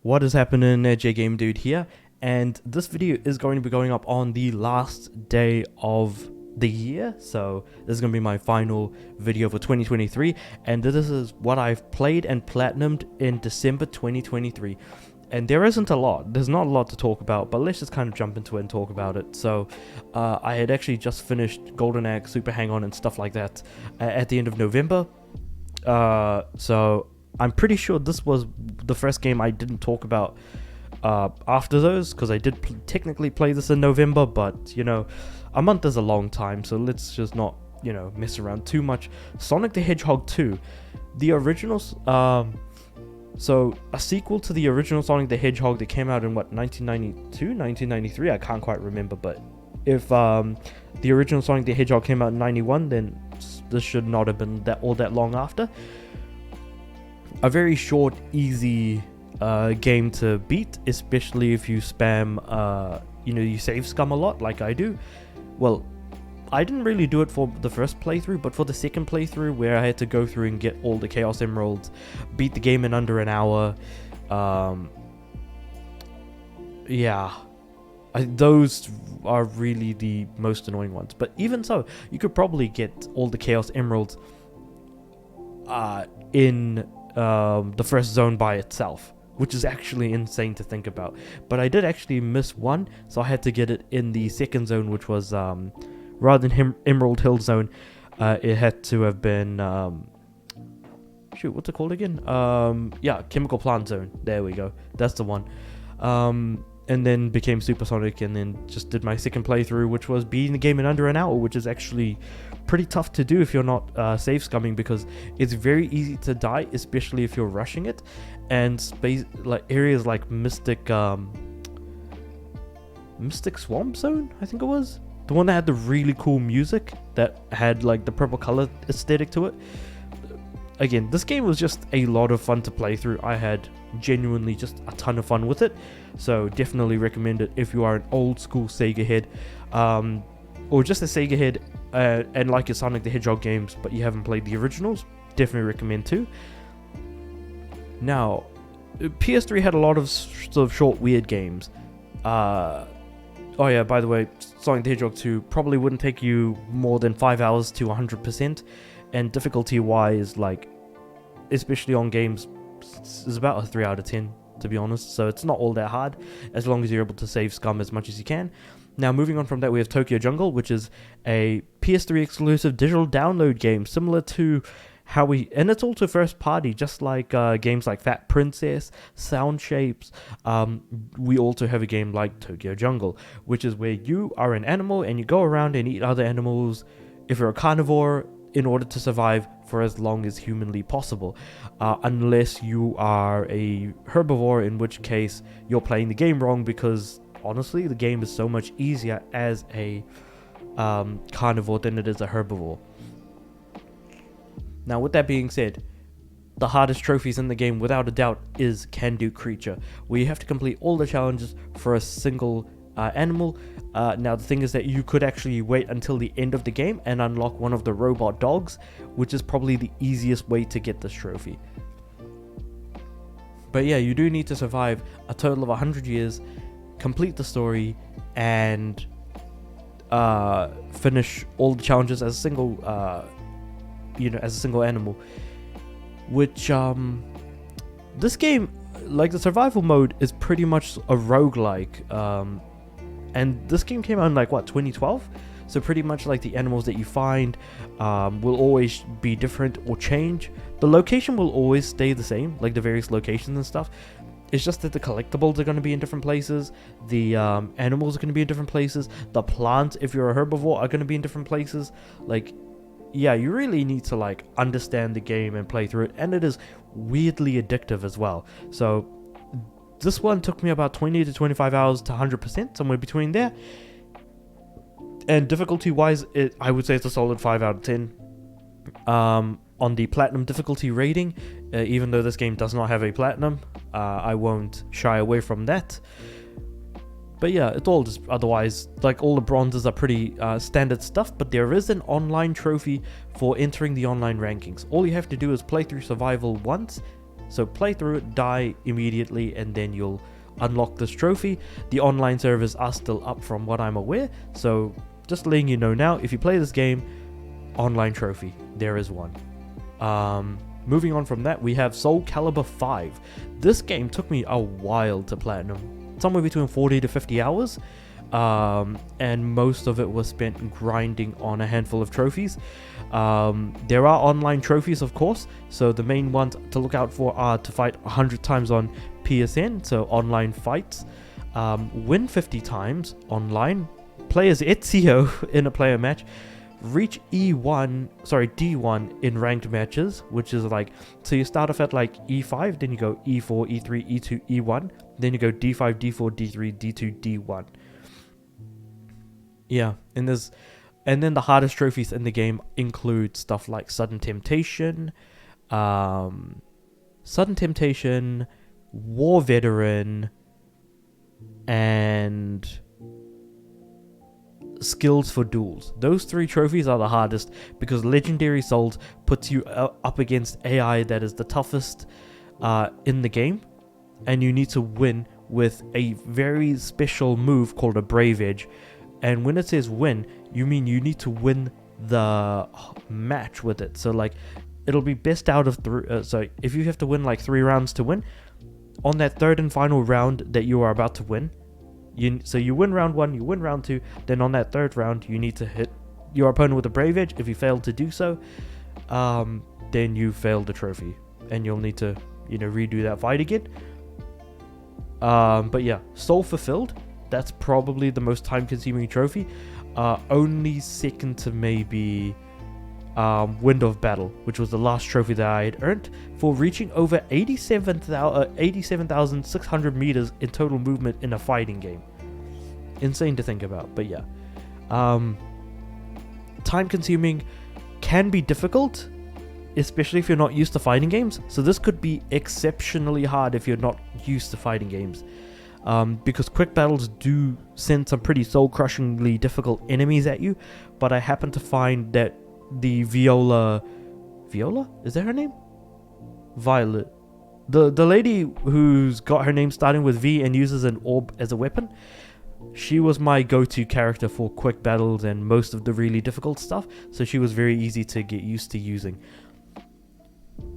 What is happening? J Game Dude here, and this video is going to be going up on the last day of the year. So this is going to be my final video for 2023, and this is what I've played and platinumed in December 2023. And there isn't a lot, there's not a lot to talk about, but let's just kind of jump into it and talk about it. So I had actually just finished Golden Axe, Super Hang On and stuff like that at the end of November. So I'm pretty sure this was the first game I didn't talk about after those, because I did technically play this in November, but you know, a month is a long time, so let's just not, you know, mess around too much. Sonic the Hedgehog 2, the originals, so a sequel to the original Sonic the Hedgehog that came out in what, 1992, 1993, I can't quite remember, but if the original Sonic the Hedgehog came out in 91, then this should not have been all that long after. A very short, easy game to beat, especially if you spam, you save scum a lot like I do. Well, I didn't really do it for the first playthrough, but for the second playthrough, where I had to go through and get all the Chaos Emeralds, beat the game in under an hour, those are really the most annoying ones. But even so, you could probably get all the Chaos Emeralds in the first zone by itself, which is actually insane to think about. But I did actually miss one, so I had to get it in the second zone, which was rather than Emerald Hill Zone, it had to have been what's it called again? Chemical Plant Zone. There we go, that's the one. And then became Supersonic, and then just did my second playthrough, which was beating the game in under an hour, which is actually pretty tough to do if you're not save scumming, because it's very easy to die, especially if you're rushing it. And space, like areas like Mystic Swamp Zone, I think it was the one that had the really cool music that had like the purple color aesthetic to it. Again, this game was just a lot of fun to play through. I had genuinely just a ton of fun with it, so definitely recommend it if you are an old school Sega head, or just a Sega head and like your Sonic the Hedgehog games, but you haven't played the originals. Definitely recommend too. Now, PS3 had a lot of sort of short, weird games. Oh yeah, by the way, Sonic the Hedgehog 2 probably wouldn't take you more than 5 hours to 100%, and difficulty-wise, like, especially on games, is about a 3 out of 10, to be honest, so it's not all that hard, as long as you're able to save scum as much as you can. Now, moving on from that, we have Tokyo Jungle, which is a PS3 exclusive digital download game, similar to and it's also first party, just like games like Fat Princess, Sound Shapes. We also have a game like Tokyo Jungle, which is where you are an animal and you go around and eat other animals, if you're a carnivore, in order to survive for as long as humanly possible, unless you are a herbivore, in which case you're playing the game wrong, because honestly the game is so much easier as a carnivore than it is a herbivore. Now, with that being said, the hardest trophies in the game, without a doubt, is Can Do Creature, where you have to complete all the challenges for a single animal. Now, the thing is that you could actually wait until the end of the game and unlock one of the robot dogs, which is probably the easiest way to get this trophy. But yeah, you do need to survive a total of 100 years, complete the story, and finish all the challenges as a single animal, which this game, like the survival mode, is pretty much a roguelike, and this game came out in like what, 2012, so pretty much like the animals that you find will always be different or change. The location will always stay the same, like the various locations and stuff. It's just that the collectibles are going to be in different places, the animals are going to be in different places, the plants, if you're a herbivore, are going to be in different places. Like, yeah, you really need to like understand the game and play through it, and it is weirdly addictive as well. So this one took me about 20 to 25 hours to 100%, somewhere between there. And difficulty wise, I would say it's a solid 5 out of 10. On the platinum difficulty rating, even though this game does not have a platinum, I won't shy away from that. But yeah, it's all just otherwise, like all the bronzes are pretty standard stuff, but there is an online trophy for entering the online rankings. All you have to do is play through survival once, So play through it, die immediately, and then you'll unlock this trophy. The online servers are still up from what I'm aware, so just letting you know now, if you play this game, online trophy, there is one. Moving on from that, we have Soul Calibur 5. This game took me a while to platinum, somewhere between 40 to 50 hours, and most of it was spent grinding on a handful of trophies. There are online trophies, of course, so the main ones to look out for are to fight 100 times on PSN, so online fights, win 50 times online, play as Ezio in a player match, reach D1 in ranked matches, which is like, so you start off at like E5, then you go E4, E3, E2, E1, then you go D5, D4, D3, D2, D1. Yeah, and then the hardest trophies in the game include stuff like Sudden Temptation, War Veteran, and Skills for Duels. Those 3 trophies are the hardest because Legendary Souls puts you up against AI that is the toughest in the game, and you need to win with a very special move called a Brave Edge. And when it says win, you mean you need to win the match with it. So like, it'll be best out of 3. So if you have to win like 3 rounds to win, on that 3rd and final round that you are about to win, so you win round 1, you win round 2, then on that 3rd round you need to hit your opponent with a Brave Edge. If you fail to do so, then you failed the trophy, and you'll need to, redo that fight again. But yeah, Soul Fulfilled, that's probably the most time-consuming trophy. Only second to maybe Wind of Battle, which was the last trophy that I had earned for reaching over 87,600 meters in total movement in a fighting game. Insane to think about, but yeah. Time-consuming can be difficult, especially if you're not used to fighting games. So this could be exceptionally hard if you're not used to fighting games. Because quick battles do send some pretty soul-crushingly difficult enemies at you, but I happen to find that the Viola, is that her name? Violet, the lady who's got her name starting with V and uses an orb as a weapon, she was my go-to character for quick battles and most of the really difficult stuff, so she was very easy to get used to using.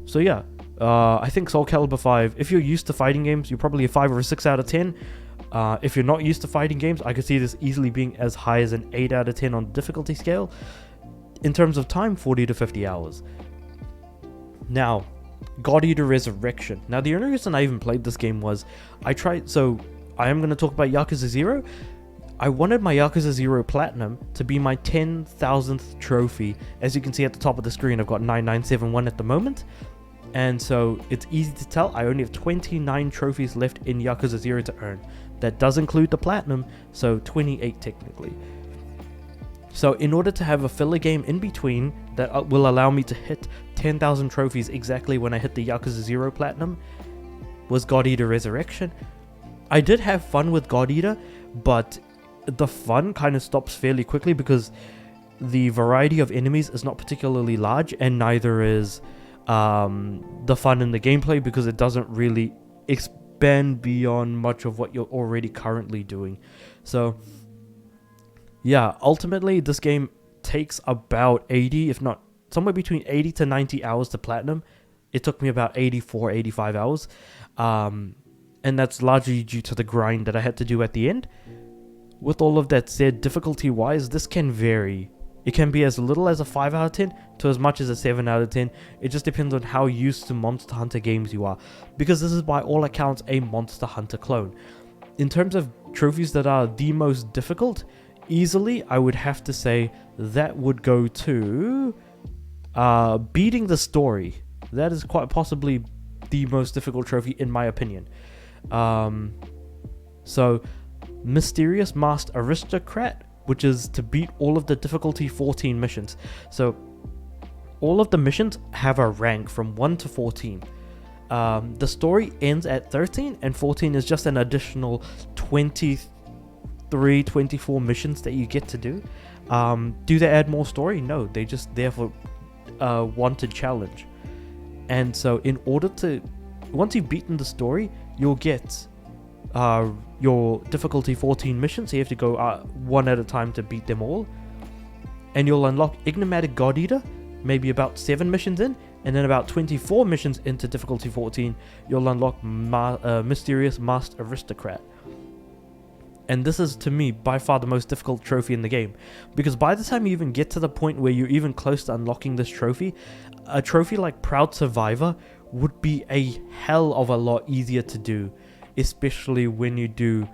So yeah, I think Soul Calibur 5, if you're used to fighting games, you're probably a 5 or a 6 out of 10. If you're not used to fighting games, I could see this easily being as high as an 8 out of 10 on the difficulty scale. In terms of time, 40 to 50 hours. Now, God Eater Resurrection. Now, the only reason I even played this game was so I am going to talk about Yakuza 0. I wanted my Yakuza 0 Platinum to be my 10,000th trophy. As you can see at the top of the screen, I've got 9971 at the moment. And so it's easy to tell, I only have 29 trophies left in Yakuza 0 to earn. That does include the Platinum, so 28 technically. So in order to have a filler game in between that will allow me to hit 10,000 trophies exactly when I hit the Yakuza 0 Platinum was God Eater Resurrection. I did have fun with God Eater, but the fun kind of stops fairly quickly because the variety of enemies is not particularly large, and neither is the fun in the gameplay because it doesn't really expand beyond much of what you're already currently doing. So yeah, ultimately this game takes about 80, if not somewhere between 80 to 90 hours to platinum. It took me about 84, 85 hours. And that's largely due to the grind that I had to do at the end. With all of that said, difficulty-wise, this can vary. It can be as little as a 5 out of 10 to as much as a 7 out of 10. It just depends on how used to Monster Hunter games you are, because this is by all accounts a Monster Hunter clone. In terms of trophies that are the most difficult, easily I would have to say that would go to beating the story. That is quite possibly the most difficult trophy in my opinion. So Mysterious Masked Aristocrat, which is to beat all of the difficulty 14 missions. So all of the missions have a rank from 1 to 14. The story ends at 13, and 14 is just an additional 23, 24 missions that you get to do. Do they add more story? No, they just therefore want to challenge. And so in order to once you've beaten the story, you'll get your difficulty 14 missions. So you have to go one at a time to beat them all. And you'll unlock Enigmatic God Eater, maybe about 7 missions in, and then about 24 missions into difficulty 14, you'll unlock Mysterious Masked Aristocrat. And this is, to me, by far the most difficult trophy in the game, because by the time you even get to the point where you're even close to unlocking this trophy, a trophy like Proud Survivor would be a hell of a lot easier to do, especially when you do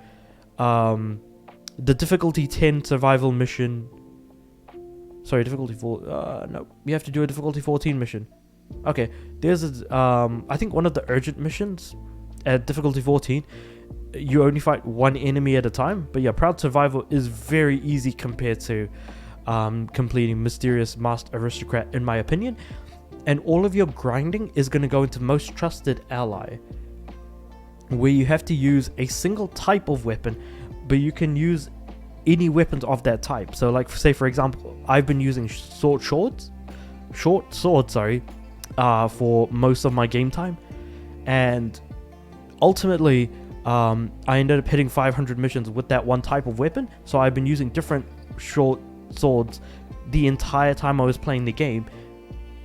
the difficulty 10 survival mission. Sorry, difficulty 4. No, you have to do a difficulty 14 mission. Okay, there's I think one of the urgent missions at difficulty 14, you only fight one enemy at a time. But yeah, Proud Survival is very easy compared to completing Mysterious Masked Aristocrat, in my opinion. And all of your grinding is going to go into Most Trusted Ally, where you have to use a single type of weapon, but you can use any weapons of that type. So like, say for example, I've been using short swords, for most of my game time, and ultimately I ended up hitting 500 missions with that one type of weapon. So I've been using different short swords the entire time I was playing the game,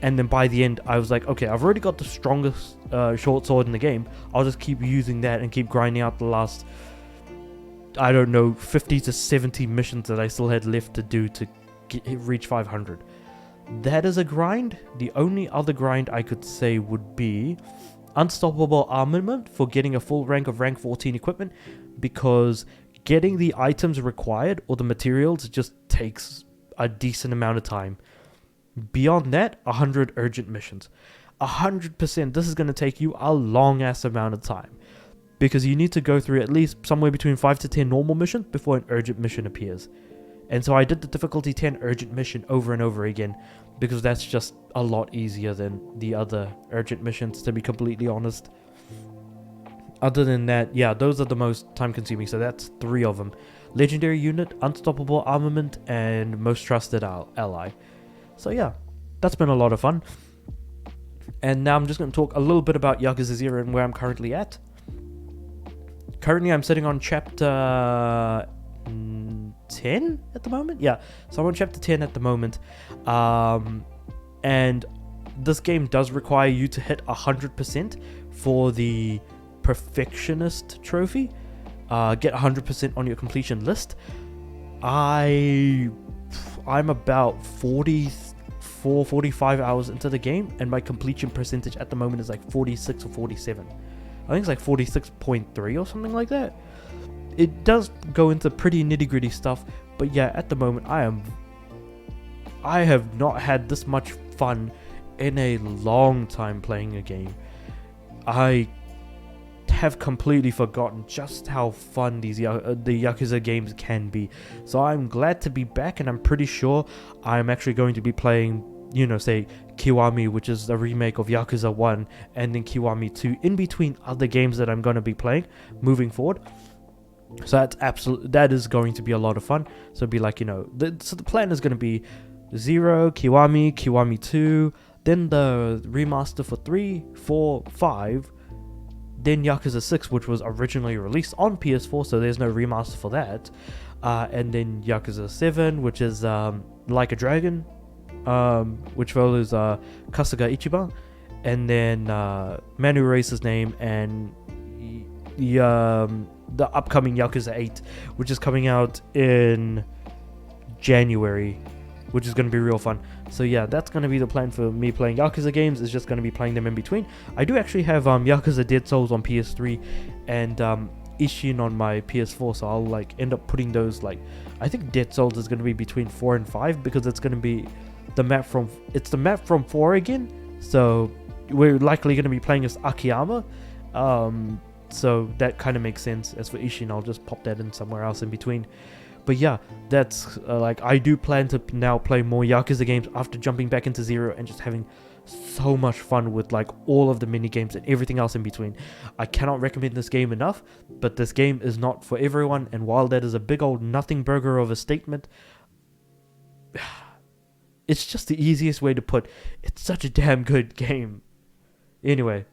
and then by the end I was like, okay, I've already got the strongest short sword in the game. I'll just keep using that and keep grinding out the last, I don't know, 50 to 70 missions that I still had left to do to reach 500. That is a grind. The only other grind I could say would be Unstoppable Armament for getting a full rank of rank 14 equipment, because getting the items required or the materials just takes a decent amount of time. Beyond that, 100 urgent missions. 100%, this is going to take you a long ass amount of time, because you need to go through at least somewhere between 5 to 10 normal missions before an urgent mission appears. And so I did the difficulty 10 urgent mission over and over again, because that's just a lot easier than the other urgent missions, to be completely honest. Other than that, yeah, those are the most time consuming, so that's 3 of them. Legendary Unit, Unstoppable Armament, and Most Trusted Ally. So yeah, that's been a lot of fun. And now I'm just going to talk a little bit about Yakuza 0 and where I'm currently at. Currently I'm sitting on chapter 10 at the moment. Yeah, so I'm on chapter 10 at the moment. And this game does require you to hit 100% for the Perfectionist trophy. Get 100% on your completion list. I'm about 45 hours into the game, and my completion percentage at the moment is like 46 or 47. I think it's like 46.3 or something like that. It does go into pretty nitty-gritty stuff, but yeah, at the moment I have not had this much fun in a long time playing a game. I have completely forgotten just how fun these the Yakuza games can be. So I'm glad to be back, and I'm pretty sure I'm actually going to be playing, say Kiwami, which is a remake of Yakuza 1, and then Kiwami 2 in between other games that I'm going to be playing moving forward. So that is going to be a lot of fun. So it'd be like, so the plan is going to be 0, Kiwami, Kiwami 2, then the remaster for 3, 4, 5, then Yakuza 6, which was originally released on PS4, so there's no remaster for that, and then Yakuza 7, which is Like a Dragon, which follows Kasuga Ichiban, and then Manu Race's Name, and the upcoming Yakuza 8, which is coming out in January, which is going to be real fun. So yeah, that's going to be the plan for me playing Yakuza games, is just going to be playing them in between. I do actually have Yakuza Dead Souls on PS3 and Ishin on my PS4, so I'll end up putting those, I think Dead Souls is going to be between 4 and 5, because it's going to be the map from 4 again, so we're likely going to be playing as Akiyama. So that kind of makes sense. As for Ishin, I'll just pop that in somewhere else in between. But yeah, that's I do plan to now play more Yakuza games after jumping back into 0 and just having so much fun with all of the mini games and everything else in between. I cannot recommend this game enough, but this game is not for everyone, and while that is a big old nothing burger of a statement, it's just the easiest way to put it's such a damn good game. Anyway,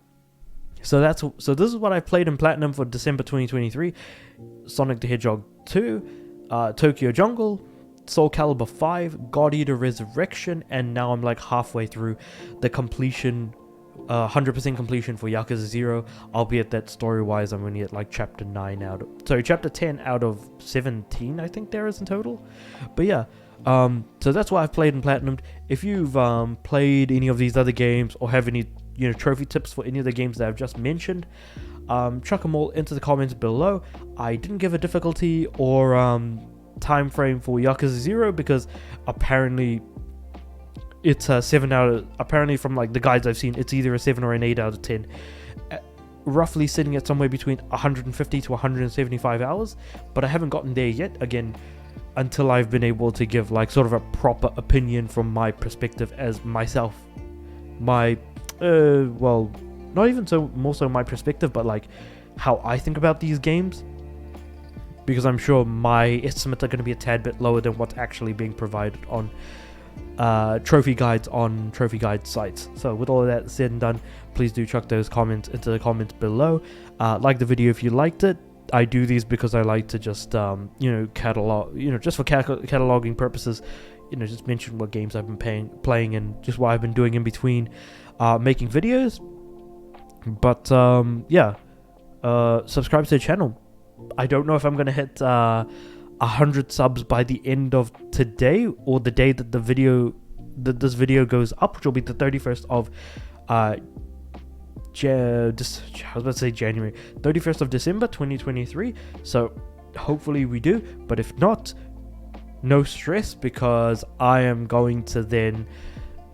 So this is what I played in Platinum for December 2023. Sonic the Hedgehog 2, Tokyo Jungle, Soul Calibur 5, God Eater Resurrection, and now I'm like halfway through the completion, 100% completion for Yakuza 0, albeit that story-wise I'm only at like chapter 10 out of 17 I think there is in total. But yeah, so that's what I've played in Platinum. If you've played any of these other games or have any trophy tips for any of the games that I've just mentioned, chuck them all into the comments below. I didn't give a difficulty or time frame for Yakuza 0 because apparently it's a 7 out of, apparently from like the guides I've seen, it's either a 7 or an 8 out of 10, roughly sitting at somewhere between 150 to 175 hours, but I haven't gotten there yet, again, until I've been able to give like sort of a proper opinion from my perspective as myself, my well, not even more so my perspective, but like how I think about these games, because I'm sure my estimates are going to be a tad bit lower than what's actually being provided on trophy guides on trophy guide sites. So with all of that said and done, please do chuck those comments into the comments below. Like the video if you liked it. I do these because I like to just catalog, just for cataloging purposes, just mention what games I've been playing and just what I've been doing in between making videos. But yeah, subscribe to the channel. I don't know if I'm gonna hit 100 subs by the end of today or the day that this video goes up, which will be the 31st of January, 31st of December 2023. So hopefully we do, but if not, no stress, because I am going to then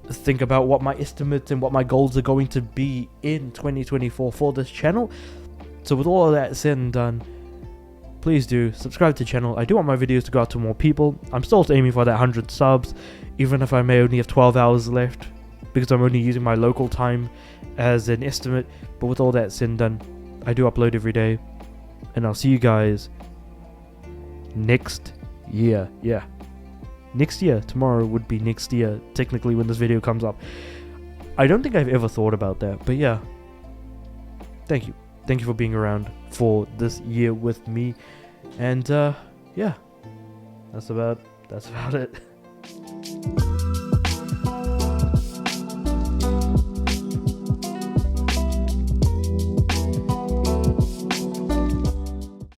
think about what my estimates and what my goals are going to be in 2024 for this channel. So with all of that said and done, please do subscribe to the channel. I do want my videos to go out to more people. I'm still aiming for that 100 subs, even if I may only have 12 hours left, because I'm only using my local time as an estimate. But with all that said and done, I do upload every day, and I'll see you guys next year. Yeah, next year. Tomorrow would be next year, technically, when this video comes up. I don't think I've ever thought about that, but yeah. Thank you. Thank you for being around for this year with me. And yeah, that's about it.